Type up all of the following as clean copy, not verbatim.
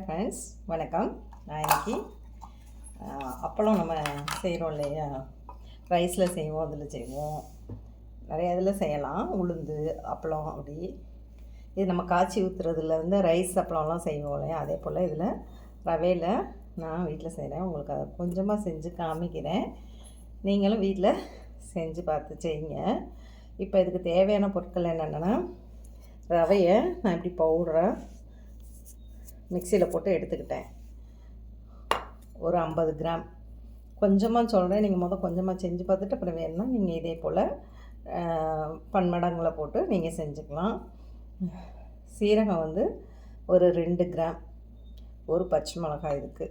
Friends, வணக்கம். நான் இன்றைக்கி அப்பளம் நம்ம செய்கிறோம் இல்லையா, ரைஸில் செய்வோம், அதில் செய்வோம், நிறைய இதில் செய்யலாம். உளுந்து அப்பளம் அப்படி இது நம்ம காய்ச்சி ஊற்றுறதுலேருந்து ரைஸ் அப்பளம்லாம் செய்வோம் இல்லையா, அதே போல் இதில் ரவையில் நான் வீட்டில் செய்கிறேன். உங்களுக்கு அதை கொஞ்சமாக செஞ்சு காமிக்கிறேன். நீங்களும் வீட்டில் செஞ்சு பார்த்து செய்யுங்க. இப்போ இதுக்கு தேவையான பொருட்கள் என்னென்னா, ரவையை நான் இப்படி பவுடரை மிக்சியில் போட்டு எடுத்துக்கிட்டேன். ஒரு 50 கிராம். கொஞ்சமாக சொல்கிறேன், நீங்கள் கொஞ்சமாக செஞ்சு பார்த்துட்டு அப்புறம் வேணும்னா நீங்கள் இதே போல் பன்மடங்களை போட்டு நீங்கள் செஞ்சுக்கலாம். சீரகம் ஒரு 2 கிராம். ஒரு பச்சை மிளகாய் இதுக்கு,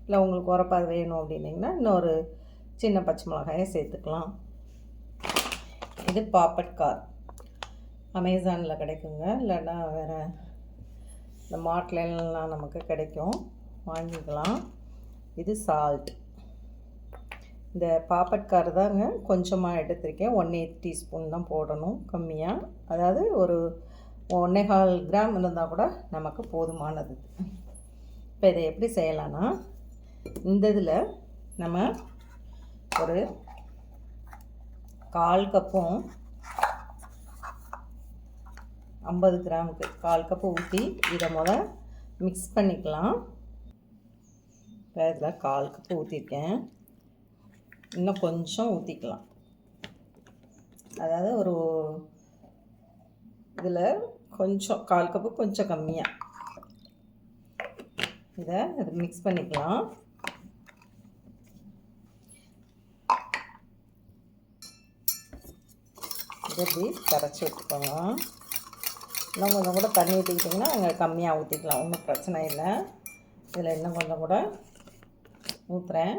இல்லை உங்களுக்கு உரப்பாக வேணும் அப்படின்னிங்கன்னா இன்னொரு சின்ன பச்சை மிளகாயை சேர்த்துக்கலாம். இது பாப்பட் கார், அமேசானில் கிடைக்குங்க, இல்லைன்னா வேறு இந்த மார்ட்லாம் நமக்கு கிடைக்கும், வாங்கிக்கலாம். இது சால்ட். இந்த பாப்பட்கார் தாங்க கொஞ்சமாக எடுத்திருக்கேன். 1/8 டீஸ்பூன் தான் போடணும், கம்மியாக. அதாவது ஒரு 1.25 கிராம் இருந்தால் கூட நமக்கு போதுமானது. இப்போ இதை எப்படி செய்யலான்னா, இந்த இதில் நம்ம ஒரு 1/4 கப்பும் 50 கிராமுக்கு 1/4 கப்பு ஊற்றி இதை மிக்ஸ் பண்ணிக்கலாம். இப்போ இதில் 1/4 கப்பு ஊற்றிருக்கேன். இன்னும் கொஞ்சம் ஊற்றிக்கலாம். அதாவது ஒரு இதில் கொஞ்சம் 1/4 கப்பு கொஞ்சம் கம்மியாக இதை மிக்ஸ் பண்ணிக்கலாம். இதை இப்படி கரைச்சி விட்டுக்கோங்க. இன்னும் கொஞ்சம் கூட தண்ணி ஊற்றிக்கிட்டிங்கன்னா அங்கே கம்மியாக ஊற்றிக்கலாம், ஒன்றும் பிரச்சனை இல்லை. இதில் இன்னும் கொஞ்சம் கூட ஊற்றுறேன்.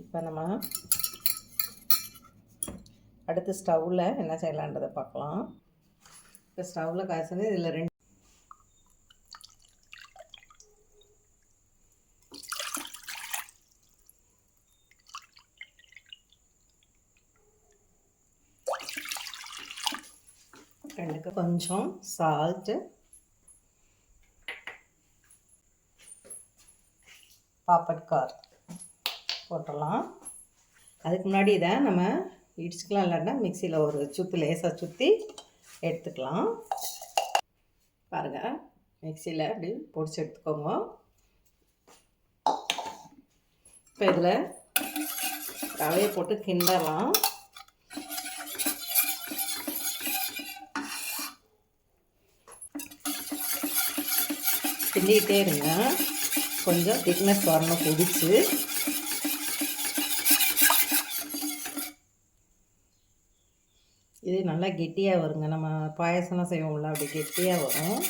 இப்போ நம்ம அடுத்து ஸ்டவ்வில் என்ன செய்யலான்றதை பார்க்கலாம். இப்போ ஸ்டவ்வில் காய்ச்சது இதில் 2 கொஞ்சம் சால்ட்டு, பாப்பட்கார் போட்டுடலாம். அதுக்கு முன்னாடி இதை நம்ம இடிச்சுக்கலாம், இல்லைன்னா மிக்சியில் ஒரு சுற்றி லேசாக சுற்றி எடுத்துக்கலாம். பாருங்கள், மிக்சியில் அப்படி பொடிச்சு எடுத்துக்கோங்க. இப்போ இதில் ரவையை போட்டு கிண்டலாம். கிண்டிகிட்டே இருங்க, கொஞ்சம் திக்னஸ் வரணும் கொதிச்சு. இது நல்லா கெட்டியாக வருங்க. நம்ம பாயசம்லாம் செய்வோம்ல, அப்படி கெட்டியாக வரும்.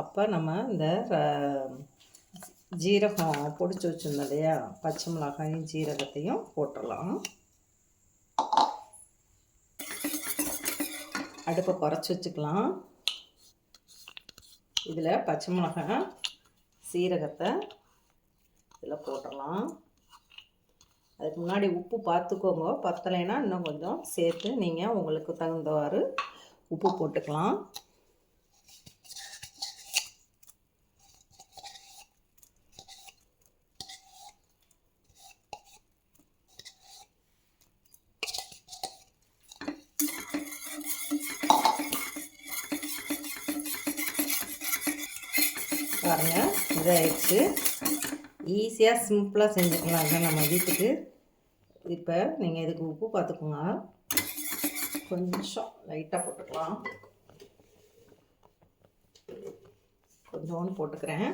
அப்போ நம்ம இந்த ஜீரகம் பொடிச்சு வச்சுருந்தோம் இல்லையா, பச்சை மிளகாயும் ஜீரகத்தையும் போட்டுடலாம். அடுப்பை குறைச்சி வச்சுக்கலாம். இதில் பச்சை மிளகாய் சீரகத்தை இதில் போட்டுடலாம். அதுக்கு முன்னாடி உப்பு பார்த்துக்கோங்க, பத்தலைன்னா இன்னும் கொஞ்சம் சேர்த்து நீங்கள் உங்களுக்கு தகுந்தவாறு உப்பு போட்டுக்கலாம். பாருங்கள், இதாகிடுச்சு. ஈஸியாக சிம்பிளாக செஞ்சுக்கலாங்க நம்ம வீட்டுக்கு. இப்போ நீங்கள் இதுக்கு உப்பு பார்த்துக்கோங்க, கொஞ்சம் லைட்டாக போட்டுக்கலாம். கொஞ்சோன்னு போட்டுக்கிறேன்.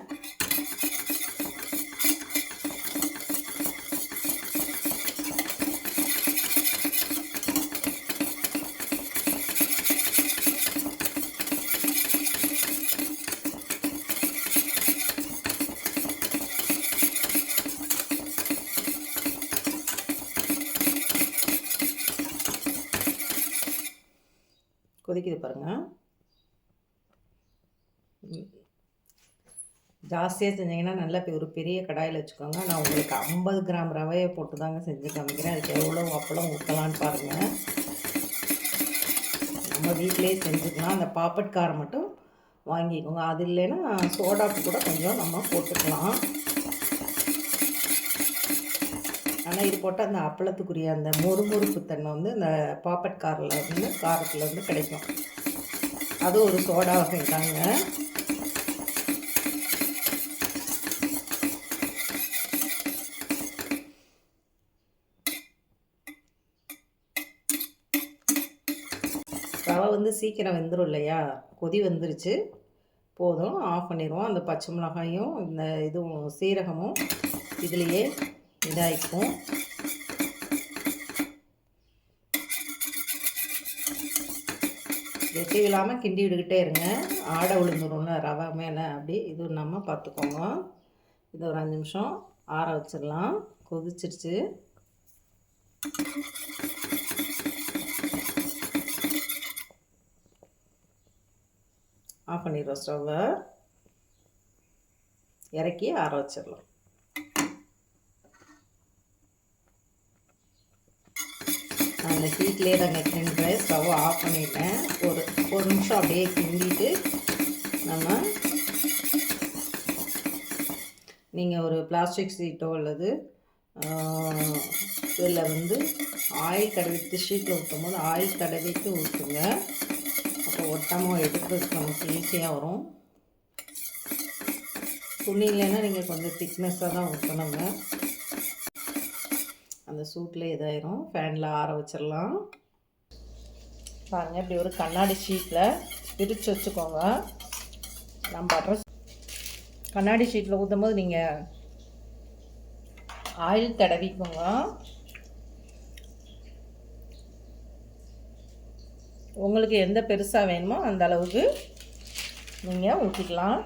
கொதிக்குது பாருங்கள். ஜாஸ்தியாக செஞ்சிங்கன்னா நல்லா ஒரு பெரிய கடாயில் வச்சுக்கோங்க. நான் உங்களுக்கு 50 கிராம் ரவையை போட்டு தாங்க செஞ்சு காமிக்கிறேன். அதுக்கு எவ்வளோ அப்பளம் ஊற்றலான்னு பாருங்கள். நம்ம வீட்டிலே செஞ்சுக்கலாம். அந்த பாப்பட் காரம் மட்டும் வாங்கிக்கோங்க. அது இல்லைன்னா சோடாப்பு கூட கொஞ்சம் நம்ம போட்டுக்கலாம். ஆனால் இது போட்டால் அந்த அப்பளத்துக்குரிய அந்த மொறுமொறுப்பு தன்மை வந்து இந்த பாப்பட் காரத்தில் வந்து கிடைக்கும். அது ஒரு சோடா வகை தாங்க. ரவை வந்து சீக்கிரம் வெந்துடும் இல்லையா? கொதி வந்துருச்சு, போதும், ஆஃப் பண்ணிடுவோம். அந்த பச்சை மிளகாயும் இந்த இதுவும் சீரகமும் இதுலேயே இதாகிக்கும். வெட்டி விழாமல் கிண்டி விட்டுக்கிட்டே இருங்க. ஆடை விழுந்துடும்ல ரவை மேலே, அப்படி இது நம்ம பார்த்துக்கோங்க. இது ஒரு 5 நிமிஷம் ஆற வச்சிடலாம். கொதிச்சிருச்சு. ஆஃப் பண்ணிடுறோம் ஸ்டவ்வை. இறக்கி ஆற வச்சிடலாம். அந்த ஹீட்லேயே நாங்கள் கிண்டுறேன். ஸ்டவ் ஆஃப் பண்ணிட்டேன். ஒரு நிமிஷம் அப்படியே கிண்டிட்டு நீங்கள் ஒரு பிளாஸ்டிக் ஷீட்டோ அல்லது இதில் வந்து ஆயில் தடவிட்டு ஷீட்டில் ஊற்றும் போது ஆயில் தடவிட்டு ஊற்றுங்க. அப்போ ஒட்டாமல் எடுக்கிறதுக்கு நமக்கு ஈஸியாக வரும். துணி இல்லைன்னா நீங்கள் கொஞ்சம் திக்னஸாக தான் ஊற்றணுங்க. அந்த சூட்டில் இதாயிரும். ஃபேனில் ஆற வச்சிடலாம். பாருங்கள், இப்படி ஒரு கண்ணாடி ஷீட்டில் பிரித்து வச்சுக்கோங்க. நம்ம பட்டர் கண்ணாடி ஷீட்டில் ஊற்றும் போது நீங்கள் ஆயில் தடவிக்கோங்க. உங்களுக்கு எந்த பெருசாக வேணுமோ அந்த அளவுக்கு நீங்கள் ஊற்றிக்கலாம்.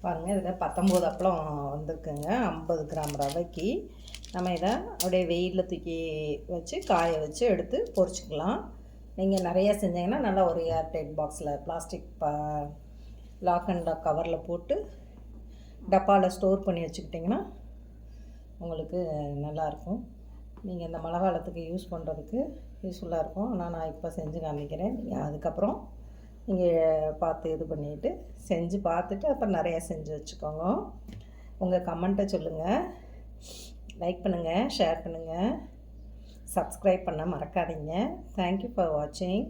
பாருங்கள், இதில் 19 அப்பளம் வந்திருக்குங்க. 50 கிராம் ரவைக்கு நம்ம இதை அப்படியே வெயிலில் தூக்கி வச்சு காய வச்சு எடுத்து பொரிச்சிக்கலாம். நீங்கள் நிறையா செஞ்சீங்கன்னா நல்லா ஒரு ஏர்டைட் பாக்ஸில் பிளாஸ்டிக் லாக் அண்ட் லாக் கவரில் போட்டு டப்பாவில் ஸ்டோர் பண்ணி வச்சுக்கிட்டிங்கன்னா உங்களுக்கு நல்லாயிருக்கும். நீங்கள் இந்த மழை காலத்துக்கு யூஸ் பண்ணுறதுக்கு யூஸ்ஃபுல்லாக இருக்கும். ஆனால் நான் இப்போ செஞ்சு காமிக்கிறேன். நீங்கள் அதுக்கப்புறம் நீங்கள் பார்த்து இது பண்ணிவிட்டு செஞ்சு பார்த்துட்டு அப்புறம் நிறையா செஞ்சு வச்சுக்கோங்க. உங்கள் கமெண்ட்டை சொல்லுங்கள். லைக் பண்ணுங்கள், ஷேர் பண்ணுங்கள், சப்ஸ்கிரைப் பண்ண மறக்காதீங்க. தேங்க்யூ ஃபார் வாட்சிங்.